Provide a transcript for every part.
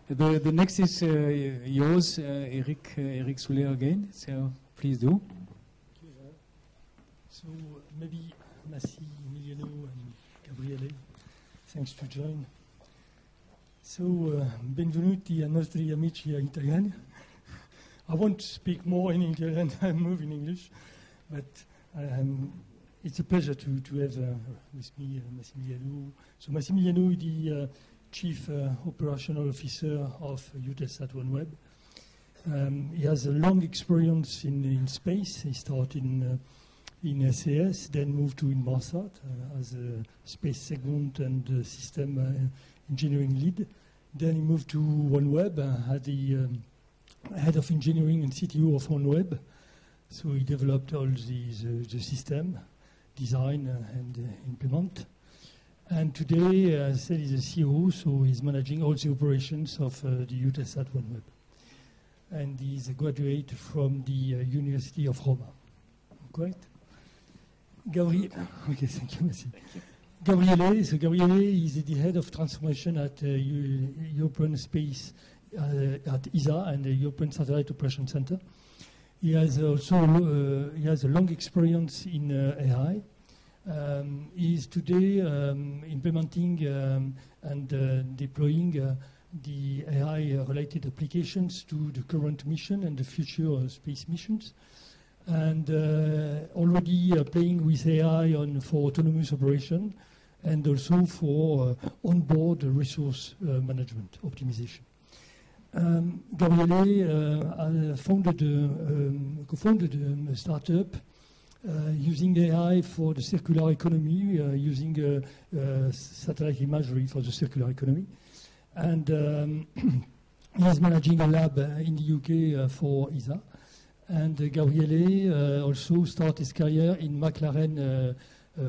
The next is yours, Eric Soulères again. So please do. So maybe Massimiliano and Gabriele, thanks to join. So benvenuti ai nostri amici italiani. I won't speak more in Italian, I move in English, but it's a pleasure to have with me Massimiliano. So Massimiliano is the Chief Operational Officer of Eutelsat-OneWeb. He has a long experience in space. He started in SAS, then moved to Inmarsat as a space segment and system engineering lead. Then he moved to OneWeb as the head of engineering and CTO of OneWeb. So he developed all the system, design and implement. And today, as I said, he's a CEO, so he's managing all the operations of the Eutelsat-OneWeb. And he's a graduate from the University of Roma. Correct? Gabriele. Okay, thank you, Messi. Gabriele. So Gabriele is the head of transformation at European Space at ESA and the European Satellite Operation Center. He has also he has a long experience in AI. He is today implementing and deploying the AI-related applications to the current mission and the future space missions, and already playing with AI for autonomous operation and also for onboard resource management optimization. Gabriele co-founded a startup using AI for the circular economy, using satellite imagery for the circular economy. And he's managing a lab in the UK for ESA. And Gabriele also started his career in McLaren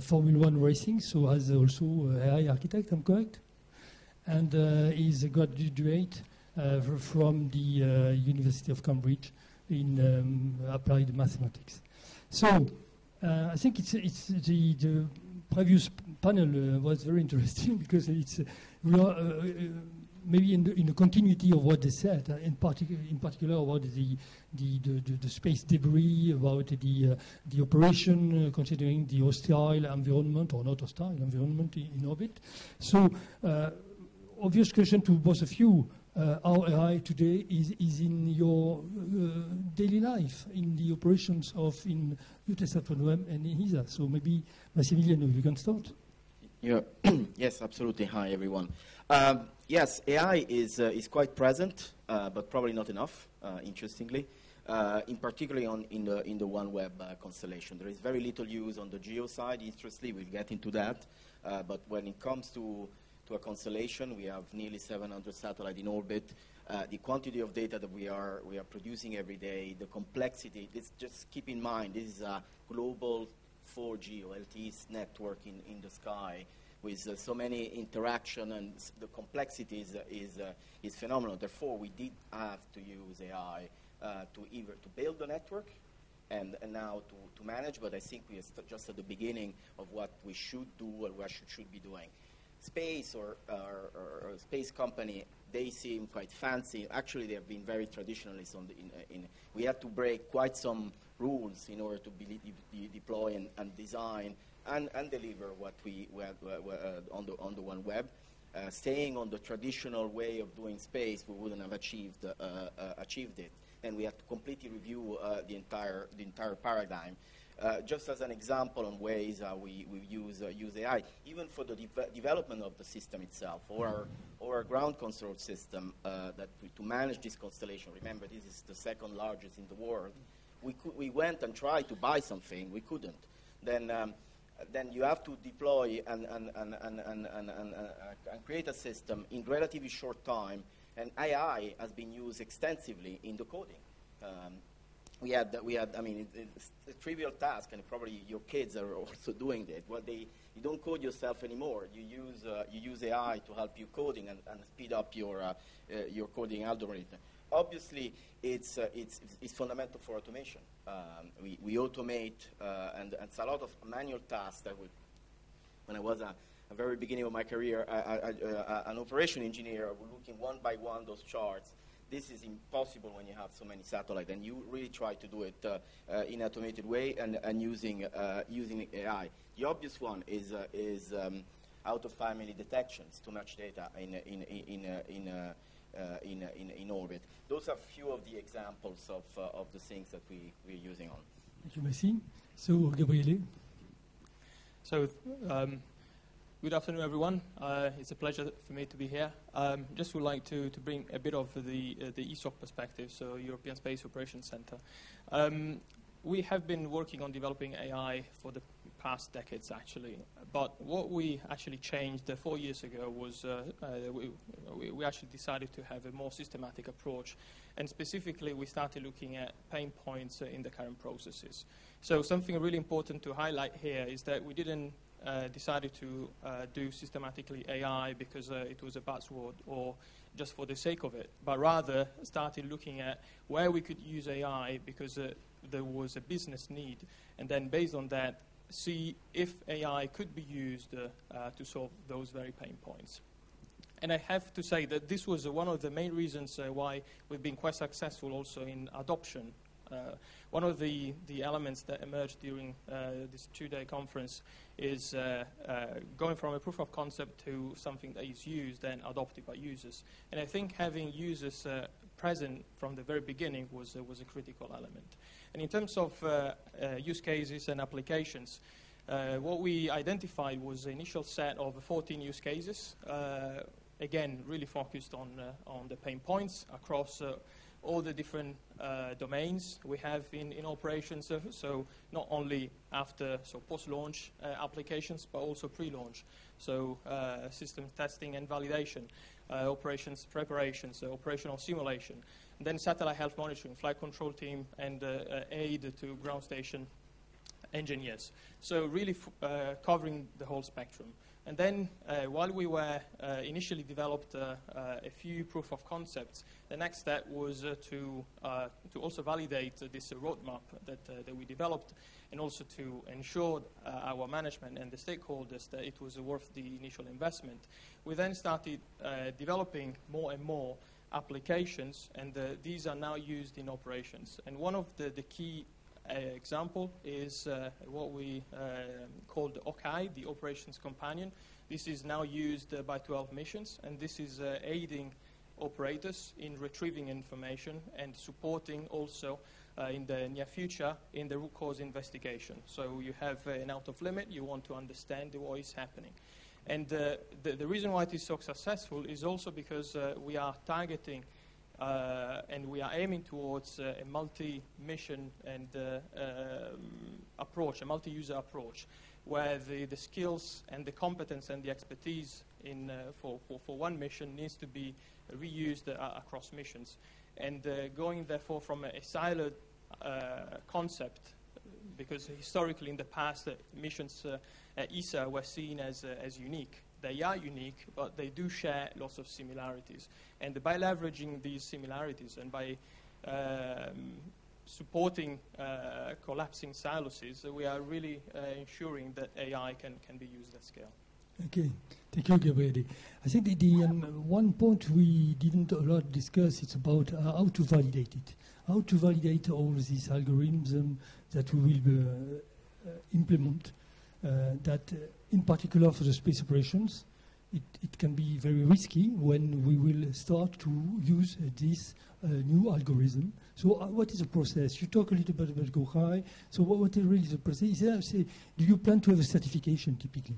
Formula One racing, so as also AI architect, I'm correct? And he's a graduate from the University of Cambridge in applied mathematics. So I think it's the previous panel was very interesting because it's we are maybe in the continuity of what they said, in particular about the space debris, about the operation, considering the hostile environment or not hostile environment in orbit. So obvious question to both of you. How AI today is in your daily life, in the operations of in Eutelsat-OneWeb and in ESA. So maybe Massimiliano, you can start. Yeah. Yes, absolutely. Hi, everyone. Yes, AI is quite present, but probably not enough. Interestingly, in particularly in the OneWeb constellation, there is very little use on the geo side. Interestingly, we'll get into that. But when it comes to a constellation, we have nearly 700 satellites in orbit. The quantity of data that we are producing every day, the complexity. Just keep in mind, this is a global 4G or LTE network in the sky with so many interaction, and the complexity is phenomenal. Therefore, we did have to use AI to build the network and now to manage. But I think we are just at the beginning of what we should do or what should be doing. Space or space company, they seem quite fancy. Actually, they have been very traditionalist. We had to break quite some rules in order to deploy and design and deliver what we on the OneWeb. Staying on the traditional way of doing space, we wouldn't have achieved it. And we had to completely review the entire paradigm. Just as an example on ways we use AI, even for the development of the system itself, or our ground control system to manage this constellation. Remember, this is the second largest in the world. We went and tried to buy something, we couldn't. Then you have to deploy and create a system in relatively short time, and AI has been used extensively in the coding. We had. I mean, it's a trivial task, and probably your kids are also doing that. You don't code yourself anymore. You use AI to help you coding and speed up your coding algorithm. Obviously, it's fundamental for automation. We automate, and it's a lot of manual tasks that when I was the very beginning of my career, an operation engineer, looking one by one those charts. This is impossible when you have so many satellites, and you really try to do it in an automated way and using AI. The obvious one is out-of-family detections to match data in orbit. Those are few of the examples of the things that we're using on. Thank you, Massi. So, Gabriele. So, good afternoon, everyone. It's a pleasure for me to be here. Just would like to bring a bit of the ESOC perspective, so European Space Operations Center. We have been working on developing AI for the past decades, actually. But what we actually changed 4 years ago was we actually decided to have a more systematic approach. And specifically, we started looking at pain points in the current processes. So something really important to highlight here is that we didn't decided to do systematically AI because it was a buzzword or just for the sake of it, but rather started looking at where we could use AI because there was a business need, and then based on that, see if AI could be used to solve those very pain points. And I have to say that this was one of the main reasons why we've been quite successful also in adoption. One of the elements that emerged during this 2-day conference is going from a proof of concept to something that is used and adopted by users. And I think having users present from the very beginning was a critical element. And in terms of use cases and applications, what we identified was an initial set of 14 use cases, again, really focused on the pain points across all the different domains we have in operations, so not only post-launch applications, but also pre-launch, so system testing and validation, operations preparation, so operational simulation, and then satellite health monitoring, flight control team, and aid to ground station engineers. So really covering the whole spectrum. And then while we were initially developed a few proof of concepts, the next step was to also validate this roadmap that we developed, and also to ensure our management and the stakeholders that it was worth the initial investment. We then started developing more and more applications, and these are now used in operations. And one of the key example is what we call the OCI, the Operations Companion. This is now used by 12 missions, and this is aiding operators in retrieving information and supporting also in the near future in the root cause investigation. So you have an out of limit, you want to understand what is happening. And the reason why it is so successful is also because we are targeting and we are aiming towards a multi-mission and approach, a multi-user approach, where the skills and the competence and the expertise for one mission needs to be reused across missions. And going, therefore, from a siloed concept, because historically in the past, missions at ESA were seen as unique. They are unique, but they do share lots of similarities. And by leveraging these similarities and by supporting collapsing silos, we are really ensuring that AI can be used at scale. Okay, thank you, Gabriele. I think the one point we didn't a lot discuss is about how to validate it. How to validate all these algorithms that we will implement. That in particular for the space operations, it can be very risky when we will start to use this new algorithm. So what is the process? You talk a little bit about go high. So what is really the process? Do you plan to have a certification typically?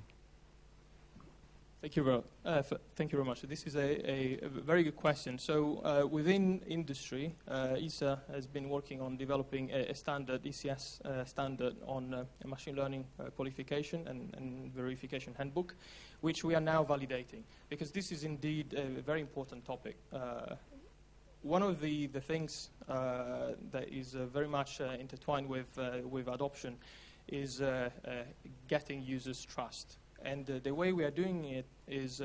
Thank you very much. This is a very good question. So within industry, ESA has been working on developing a standard, ECS standard on machine learning qualification and verification handbook, which we are now validating, because this is indeed a very important topic. One of the things that is very much intertwined with adoption is getting users' trust. And the way we are doing it is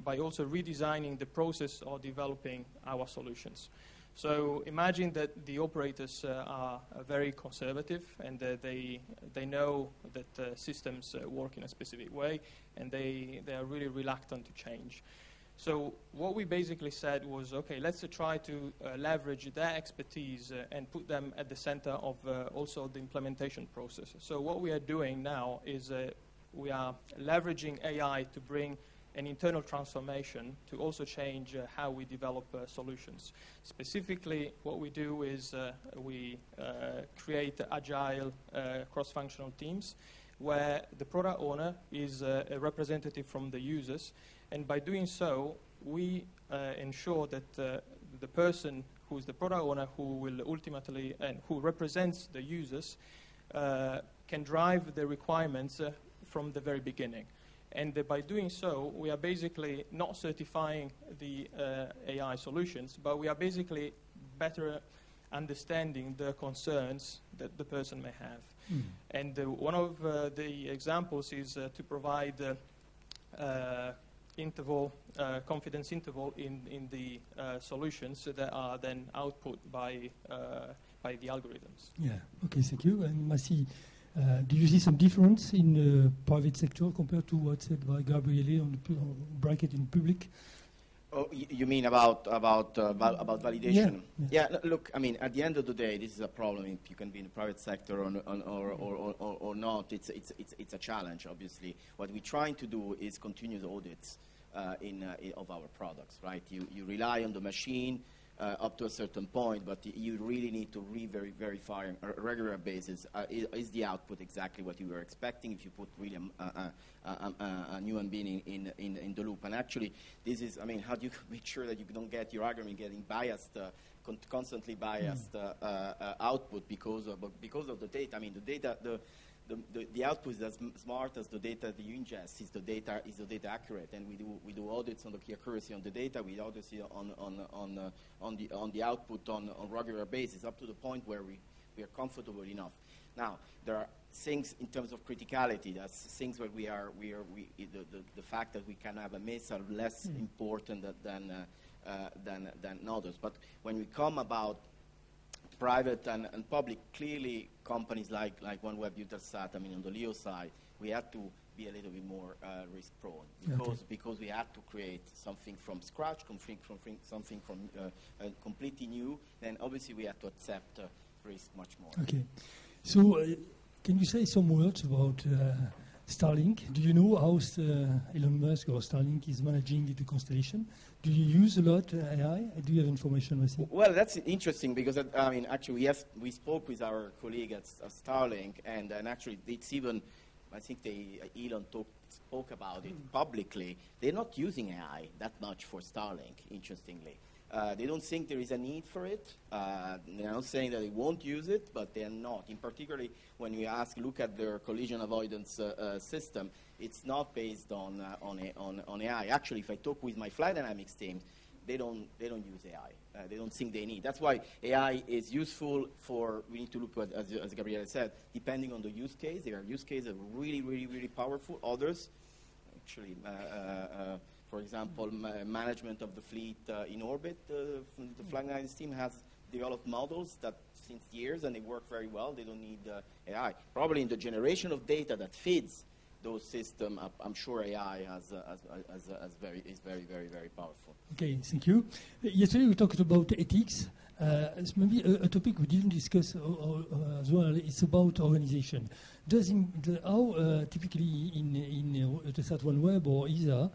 by also redesigning the process of developing our solutions. So imagine that the operators are very conservative, and they know that systems work in a specific way, and they are really reluctant to change. So what we basically said was, okay, let's try to leverage their expertise and put them at the center of also the implementation process. So what we are doing now is we are leveraging AI to bring an internal transformation to also change how we develop solutions. Specifically, what we do is we create agile cross-functional teams where the product owner is a representative from the users, and by doing so, we ensure that the person who is the product owner, who will ultimately and who represents the users, can drive the requirements from the very beginning. And by doing so, we are basically not certifying the AI solutions, but we are basically better understanding the concerns that the person may have. Mm. And one of the examples is to provide confidence interval in the solutions that are then output by the algorithms. Yeah, okay, thank you. And Massi, do you see some difference in the private sector compared to what's said by Gabriele on the bracket in public? Oh, you mean about validation? Yeah. Look, I mean, at the end of the day, this is a problem. If you can be in the private sector or not, it's a challenge. Obviously, what we're trying to do is continuous audits of our products. Right? You rely on the machine up to a certain point, but you really need to verify on a regular basis. Is the output exactly what you were expecting? If you put really a human being in the loop, and actually, this is, I mean, how do you make sure that you don't get your algorithm getting biased, constantly biased output because of the data? I mean, the data, the output is as smart as the data that you ingest. Is the data accurate? And we do audits on the accuracy on the data. We audit on the output on regular basis, up to the point where we are comfortable enough. Now there are things in terms of criticality. That's things where the fact that we can have a miss are less important than others. But when we come about private and public, clearly companies like OneWeb, Eutelsat, I mean on the LEO side, we had to be a little bit more risk prone because we had to create something from scratch, something from completely new. Then obviously we had to accept risk much more. Okay, so can you say some words about Starlink? Do you know how Elon Musk or Starlink is managing the constellation? Do you use a lot AI? Do you have information with it? Well, that's interesting because, I mean, actually, we spoke with our colleague at Starlink, and actually, it's even, I think Elon spoke about it publicly. They're not using AI that much for Starlink, interestingly. They don't think there is a need for it. They're not saying that they won't use it, but they're not. In particular, when you look at their collision avoidance system, it's not based on AI. Actually, if I talk with my flight dynamics team, they don't use AI. They don't think they need. That's why AI is useful for. We need to look at, as Gabriele said, depending on the use case. There are use cases that are really powerful. Others, actually. For example, management of the fleet in orbit. The flight dynamics team has developed models that since years, and they work very well. They don't need AI. Probably in the generation of data that feeds those systems, I'm sure AI is very powerful. Okay, thank you. Yesterday we talked about ethics. It's maybe a topic we didn't discuss as well. It's about organization. How typically in Eutelsat-OneWeb or ESA,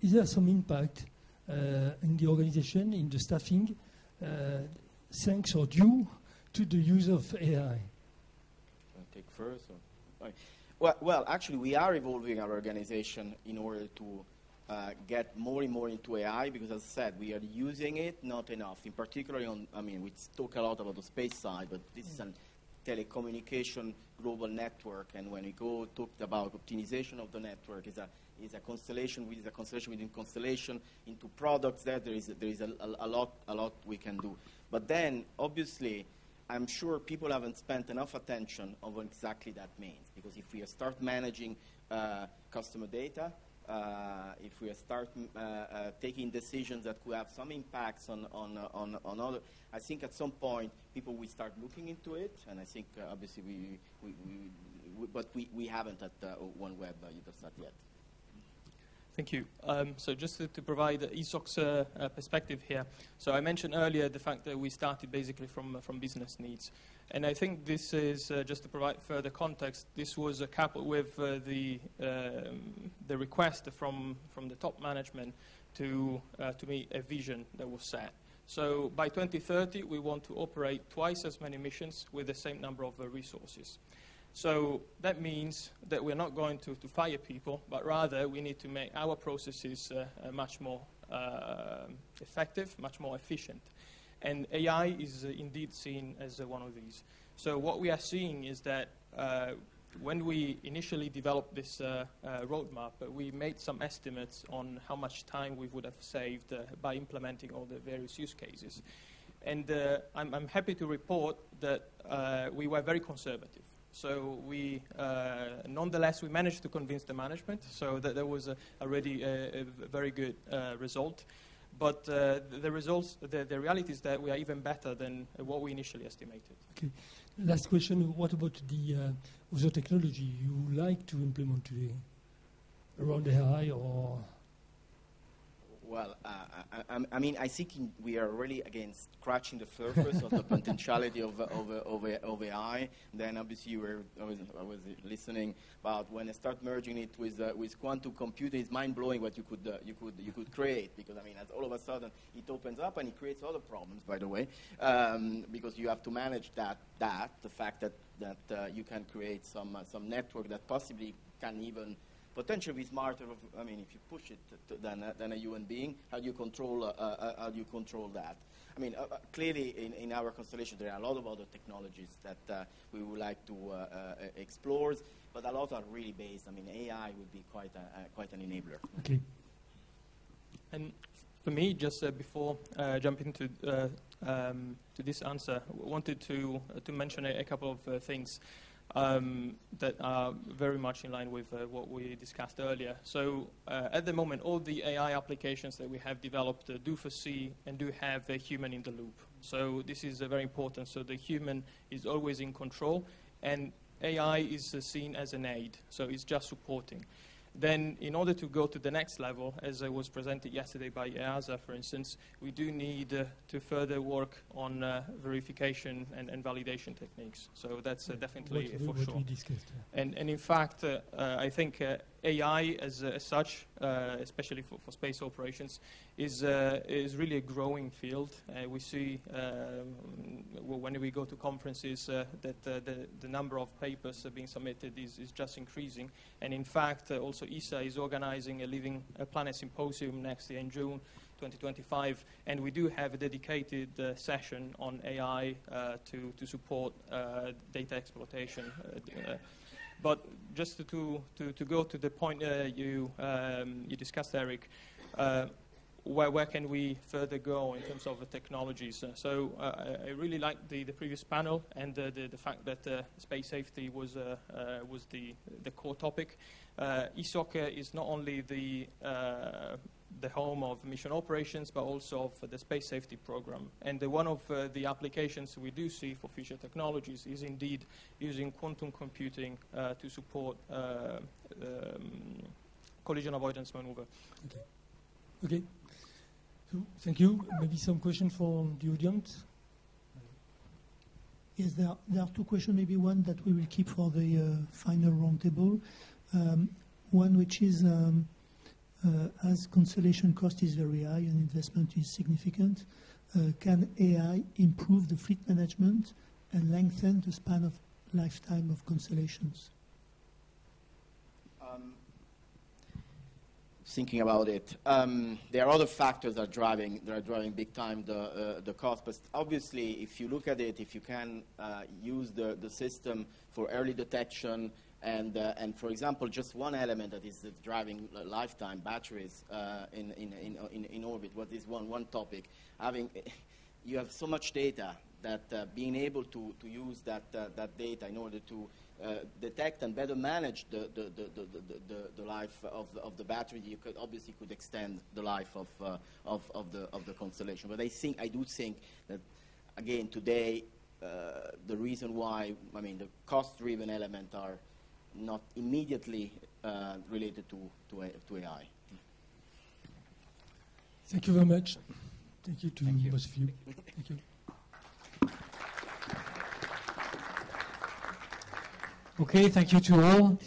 is there some impact in the organization, in the staffing, thanks or due to the use of AI? I'll take first. Well, actually, we are evolving our organization in order to get more and more into AI because, as I said, we are using it not enough. In particular, we talk a lot about the space side, but this is a telecommunication global network, and when we talk about optimization of the network, is a constellation within constellation into products. There is a lot we can do. But then, obviously, I'm sure people haven't spent enough attention on what exactly that means. Because if we start managing customer data, if we start taking decisions that could have some impacts on other, I think at some point people will start looking into it, and I think obviously we haven't at OneWeb Eutelsat yet. Thank you. So just to provide ESOC's perspective here. So I mentioned earlier the fact that we started basically from business needs. And I think this is, just to provide further context, this was coupled with the request from the top management to meet a vision that was set. So by 2030, we want to operate twice as many missions with the same number of resources. So that means that we're not going to fire people, but rather we need to make our processes much more effective, much more efficient. And AI is indeed seen as one of these. So what we are seeing is that when we initially developed this roadmap, we made some estimates on how much time we would have saved by implementing all the various use cases. And I'm happy to report that we were very conservative. So we, nonetheless, we managed to convince the management, so that there was already a very good result. But the results, the reality is that we are even better than what we initially estimated. Okay. Last question, what about the other technology you like to implement today around AI or? Well, I mean, I think we are really, again, scratching the surface of the potentiality of AI. Then obviously I was listening about when I start merging it with quantum computing. It's mind blowing what you could create, because I mean, as all of a sudden it opens up and it creates other problems. By the way, because you have to manage the fact that you can create some network that possibly can even potentially be smarter. I mean, if you push it than a human being, how do you control that? I mean, clearly in our constellation there are a lot of other technologies that we would like to explore, but a lot are really based. I mean, AI would be quite an enabler. Okay. And for me, just before jumping to this answer, I wanted to mention a couple of things. That are very much in line with what we discussed earlier. So at the moment, all the AI applications that we have developed do foresee and do have a human in the loop. So this is very important. So the human is always in control, and AI is seen as an aid. So it's just supporting. Then in order to go to the next level, as was presented yesterday by EASA, for instance, we do need to further work on verification and validation techniques. So that's definitely for sure. We discussed, yeah. And in fact, I think AI as such, especially for space operations, is really a growing field. We see when we go to conferences that the number of papers being submitted is just increasing. And in fact, also ESA is organizing a Living Planet Symposium next year in June 2025, and we do have a dedicated session on AI to support data exploitation. But just to go to the point you discussed, Eric, where can we further go in terms of the technologies? So I really like the previous panel and the fact that space safety was the core topic. ESOC is not only the home of mission operations, but also of the space safety program. And one of the applications we do see for future technologies is indeed using quantum computing to support collision avoidance maneuver. Okay. So, thank you. Maybe some questions from the audience? Yes, there are two questions, maybe one that we will keep for the final roundtable. One which is, as constellation cost is very high and investment is significant, can AI improve the fleet management and lengthen the span of lifetime of constellations? Thinking about it, there are other factors that are driving big time the cost. But obviously, if you look at it, if you can use the system for early detection, and for example, just one element that is driving lifetime batteries in orbit. What is one topic? You have so much data that being able to use that data in order to detect and better manage the life of the battery, you could obviously extend the life of the constellation. But I do think that again today the reason why the cost-driven elements are not immediately related to AI. Thank you very much. Thank you to both of you. Thank you. Okay, thank you to all.